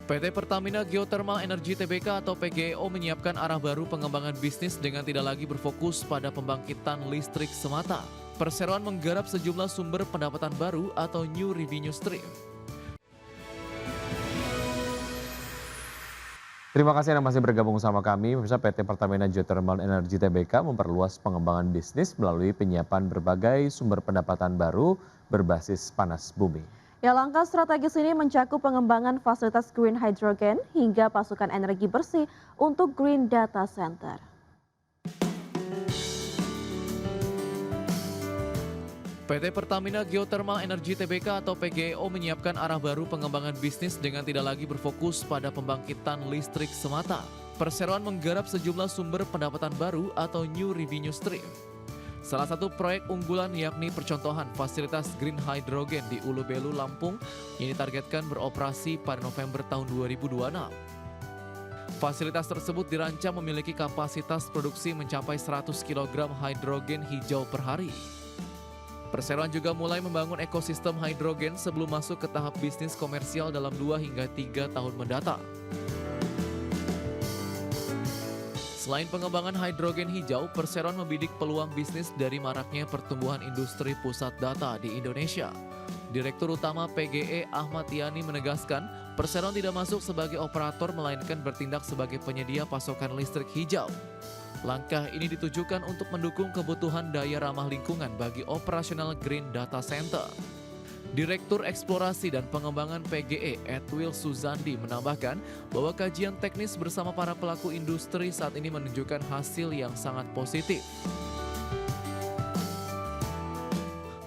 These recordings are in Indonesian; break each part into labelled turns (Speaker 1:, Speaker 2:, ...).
Speaker 1: PT Pertamina Geothermal Energy Tbk atau PGEO menyiapkan arah baru pengembangan bisnis dengan tidak lagi berfokus pada pembangkitan listrik semata. Perseroan menggarap sejumlah sumber pendapatan baru atau new revenue stream.
Speaker 2: Terima kasih Anda masih bergabung sama kami. Pemirsa, PT Pertamina Geothermal Energy Tbk memperluas pengembangan bisnis melalui penyiapan berbagai sumber pendapatan baru berbasis panas bumi.
Speaker 3: Ya, langkah strategis ini mencakup pengembangan fasilitas green hydrogen hingga pasukan energi bersih untuk green data center.
Speaker 1: PT Pertamina Geothermal Energy Tbk atau PGEO menyiapkan arah baru pengembangan bisnis dengan tidak lagi berfokus pada pembangkitan listrik semata. Perseroan menggarap sejumlah sumber pendapatan baru atau new revenue stream. Salah satu proyek unggulan yakni percontohan fasilitas green hydrogen di Ulu Belu, Lampung yang ditargetkan beroperasi pada November tahun 2026. Fasilitas tersebut dirancang memiliki kapasitas produksi mencapai 100 kg hidrogen hijau per hari. Perseroan juga mulai membangun ekosistem hidrogen sebelum masuk ke tahap bisnis komersial dalam 2 hingga 3 tahun mendatang. Selain pengembangan hidrogen hijau, Perseroan membidik peluang bisnis dari maraknya pertumbuhan industri pusat data di Indonesia. Direktur Utama PGE Ahmad Yani menegaskan, Perseroan tidak masuk sebagai operator melainkan bertindak sebagai penyedia pasokan listrik hijau. Langkah ini ditujukan untuk mendukung kebutuhan daya ramah lingkungan bagi operasional Green Data Center. Direktur Eksplorasi dan Pengembangan PGE Edwil Suzandi menambahkan bahwa kajian teknis bersama para pelaku industri saat ini menunjukkan hasil yang sangat positif.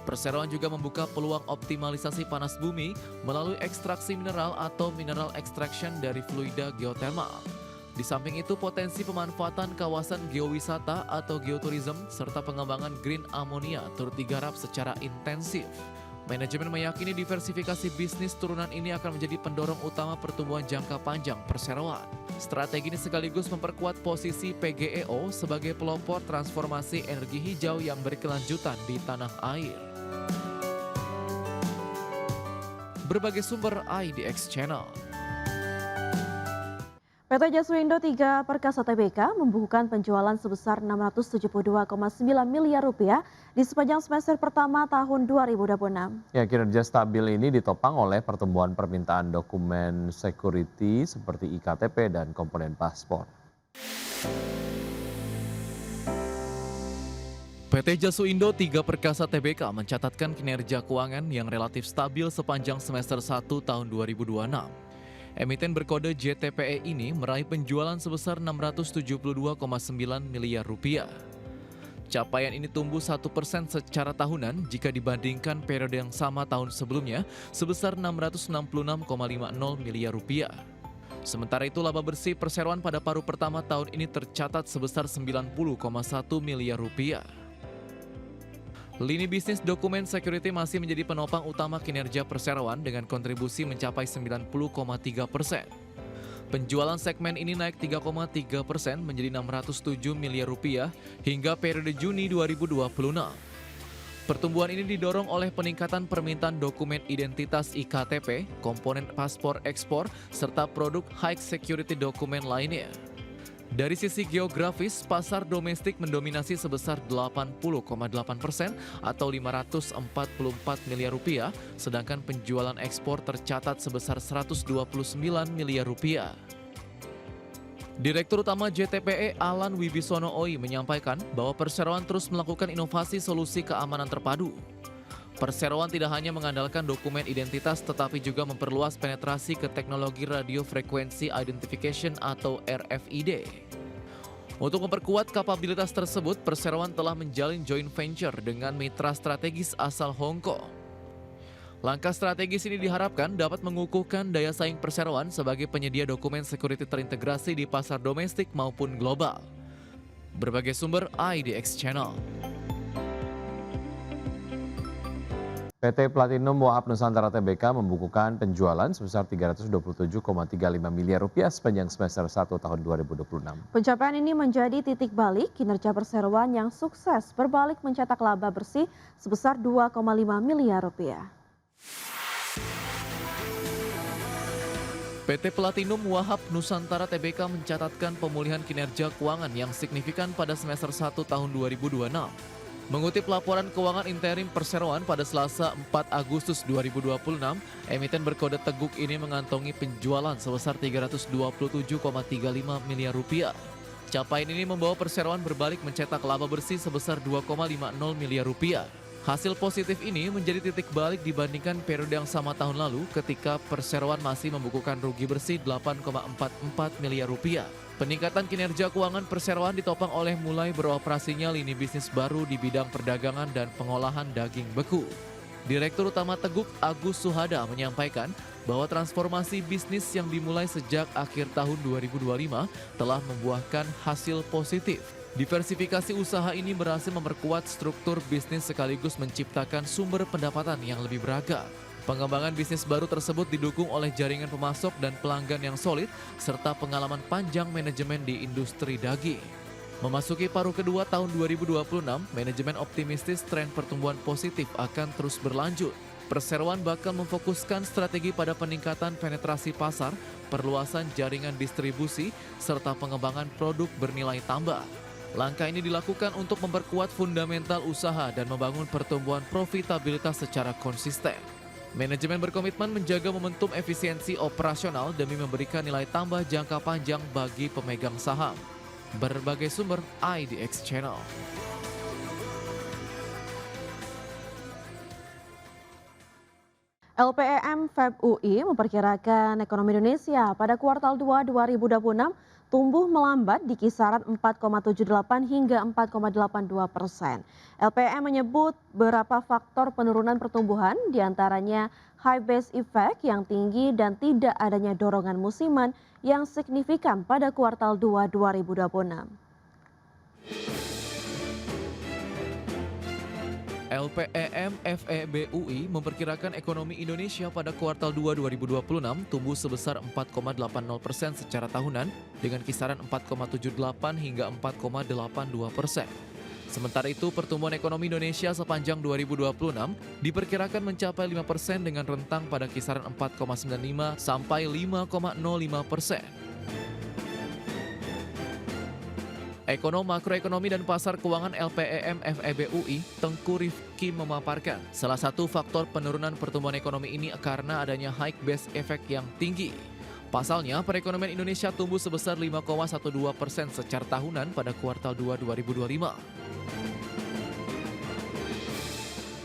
Speaker 1: Perseroan juga membuka peluang optimalisasi panas bumi melalui ekstraksi mineral atau mineral extraction dari fluida geothermal. Di samping itu, potensi pemanfaatan kawasan geowisata atau geoturism serta pengembangan green ammonia turut digarap secara intensif. Manajemen meyakini diversifikasi bisnis turunan ini akan menjadi pendorong utama pertumbuhan jangka panjang Perseroan. Strategi ini sekaligus memperkuat posisi PGEO sebagai pelopor transformasi energi hijau yang berkelanjutan di tanah air. Berbagai sumber IDX Channel.
Speaker 3: PT Jaswindo 3 Perkasa Tbk membukukan penjualan sebesar Rp672,9 miliar di sepanjang semester pertama tahun 2026.
Speaker 2: Ya, kinerja stabil ini ditopang oleh pertumbuhan permintaan dokumen security seperti IKTP dan komponen paspor.
Speaker 1: PT Jaswindo 3 Perkasa Tbk mencatatkan kinerja keuangan yang relatif stabil sepanjang semester 1 tahun 2026. Emiten berkode JTPE ini meraih penjualan sebesar Rp672,9 miliar. Capaian ini tumbuh 1% secara tahunan jika dibandingkan periode yang sama tahun sebelumnya sebesar Rp666,50 miliar. Sementara itu laba bersih Perseroan pada paruh pertama tahun ini tercatat sebesar Rp90,1 miliar. Lini bisnis dokumen security masih menjadi penopang utama kinerja Perseroan dengan kontribusi mencapai 90,3%. Penjualan segmen ini naik 3,3% menjadi Rp607 miliar hingga periode Juni 2026. Pertumbuhan ini didorong oleh peningkatan permintaan dokumen identitas IKTP, komponen paspor ekspor, serta produk high security dokumen lainnya. Dari sisi geografis, pasar domestik mendominasi sebesar 80,8% atau Rp544 miliar, sedangkan penjualan ekspor tercatat sebesar Rp129 miliar. Direktur Utama JTPE Alan Wibisono Oi menyampaikan bahwa Perseroan terus melakukan inovasi solusi keamanan terpadu. Perseroan tidak hanya mengandalkan dokumen identitas tetapi juga memperluas penetrasi ke teknologi Radio Frequency Identification atau RFID. Untuk memperkuat kapabilitas tersebut, Perseroan telah menjalin joint venture dengan mitra strategis asal Hong Kong. Langkah strategis ini diharapkan dapat mengukuhkan daya saing Perseroan sebagai penyedia dokumen security terintegrasi di pasar domestik maupun global. Berbagai sumber IDX Channel.
Speaker 2: PT Platinum Wahab Nusantara Tbk membukukan penjualan sebesar Rp327,35 miliar sepanjang semester 1 tahun 2026.
Speaker 3: Pencapaian ini menjadi titik balik kinerja Perseroan yang sukses berbalik mencetak laba bersih sebesar Rp2,5 miliar.
Speaker 1: PT Platinum Wahab Nusantara Tbk mencatatkan pemulihan kinerja keuangan yang signifikan pada semester 1 tahun 2026. Mengutip laporan keuangan interim Perseroan pada Selasa 4 Agustus 2026, emiten berkode Teguk ini mengantongi penjualan sebesar 327,35 miliar rupiah. Capaian ini membawa Perseroan berbalik mencetak laba bersih sebesar 2,50 miliar rupiah. Hasil positif ini menjadi titik balik dibandingkan periode yang sama tahun lalu ketika Perseroan masih membukukan rugi bersih 8,44 miliar rupiah. Peningkatan kinerja keuangan Perseroan ditopang oleh mulai beroperasinya lini bisnis baru di bidang perdagangan dan pengolahan daging beku. Direktur Utama Teguk Agus Suhada menyampaikan bahwa transformasi bisnis yang dimulai sejak akhir tahun 2025 telah membuahkan hasil positif. Diversifikasi usaha ini berhasil memperkuat struktur bisnis sekaligus menciptakan sumber pendapatan yang lebih beragam. Pengembangan bisnis baru tersebut didukung oleh jaringan pemasok dan pelanggan yang solid serta pengalaman panjang manajemen di industri daging. Memasuki paruh kedua tahun 2026, manajemen optimistis tren pertumbuhan positif akan terus berlanjut. Perseroan bakal memfokuskan strategi pada peningkatan penetrasi pasar, perluasan jaringan distribusi, serta pengembangan produk bernilai tambah. Langkah ini dilakukan untuk memperkuat fundamental usaha dan membangun pertumbuhan profitabilitas secara konsisten. Manajemen berkomitmen menjaga momentum efisiensi operasional demi memberikan nilai tambah jangka panjang bagi pemegang saham. Berbagai sumber IDX Channel.
Speaker 3: LPEM FEB UI memperkirakan ekonomi Indonesia pada kuartal 2 2026 tumbuh melambat di kisaran 4,78 hingga 4,82%. LPEM menyebut beberapa faktor penurunan pertumbuhan diantaranya high base effect yang tinggi dan tidak adanya dorongan musiman yang signifikan pada kuartal 2 2026.
Speaker 1: LPEM FEB UI memperkirakan ekonomi Indonesia pada kuartal 2 2026 tumbuh sebesar 4,80% secara tahunan dengan kisaran 4,78 hingga 4,82%. Sementara itu, pertumbuhan ekonomi Indonesia sepanjang 2026 diperkirakan mencapai 5% dengan rentang pada kisaran 4,95 sampai 5,05%. Ekonom makroekonomi dan pasar keuangan LPEM FEB UI, Tengku Rifki memaparkan, salah satu faktor penurunan pertumbuhan ekonomi ini karena adanya high base effect yang tinggi. Pasalnya, perekonomian Indonesia tumbuh sebesar 5,12% secara tahunan pada kuartal 2 2025.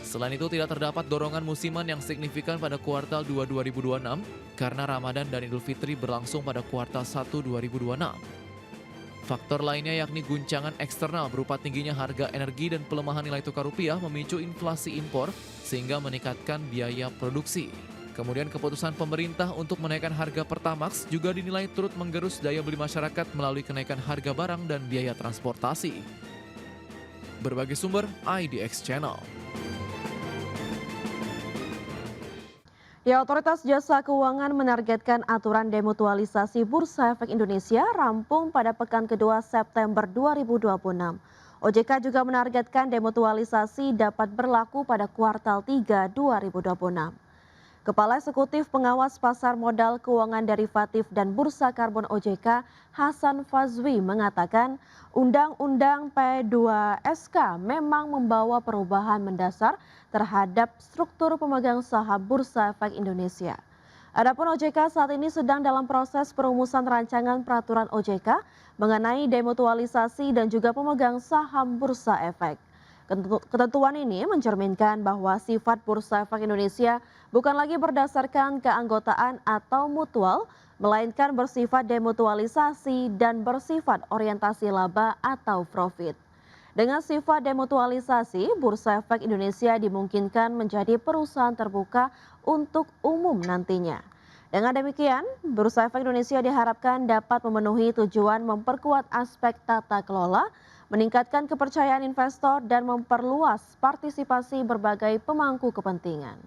Speaker 1: Selain itu, tidak terdapat dorongan musiman yang signifikan pada kuartal 2 2026 karena Ramadan dan Idul Fitri berlangsung pada kuartal 1 2026. Faktor lainnya yakni guncangan eksternal berupa tingginya harga energi dan pelemahan nilai tukar rupiah memicu inflasi impor sehingga meningkatkan biaya produksi. Kemudian keputusan pemerintah untuk menaikkan harga Pertamax juga dinilai turut menggerus daya beli masyarakat melalui kenaikan harga barang dan biaya transportasi. Berbagai sumber IDX Channel.
Speaker 3: Otoritas Jasa Keuangan menargetkan aturan demutualisasi Bursa Efek Indonesia rampung pada pekan kedua September 2026. OJK juga menargetkan demutualisasi dapat berlaku pada kuartal 3 2026. Kepala Eksekutif Pengawas Pasar Modal Keuangan Derivatif dan Bursa Karbon OJK, Hasan Fazwi mengatakan Undang-Undang P2SK memang membawa perubahan mendasar terhadap struktur pemegang saham Bursa Efek Indonesia. Adapun OJK saat ini sedang dalam proses perumusan rancangan peraturan OJK mengenai demutualisasi dan juga pemegang saham Bursa Efek. Ketentuan ini mencerminkan bahwa sifat Bursa Efek Indonesia bukan lagi berdasarkan keanggotaan atau mutual, melainkan bersifat demutualisasi dan bersifat orientasi laba atau profit. Dengan sifat demutualisasi, Bursa Efek Indonesia dimungkinkan menjadi perusahaan terbuka untuk umum nantinya. Dengan demikian, Bursa Efek Indonesia diharapkan dapat memenuhi tujuan memperkuat aspek tata kelola, meningkatkan kepercayaan investor dan memperluas partisipasi berbagai pemangku kepentingan.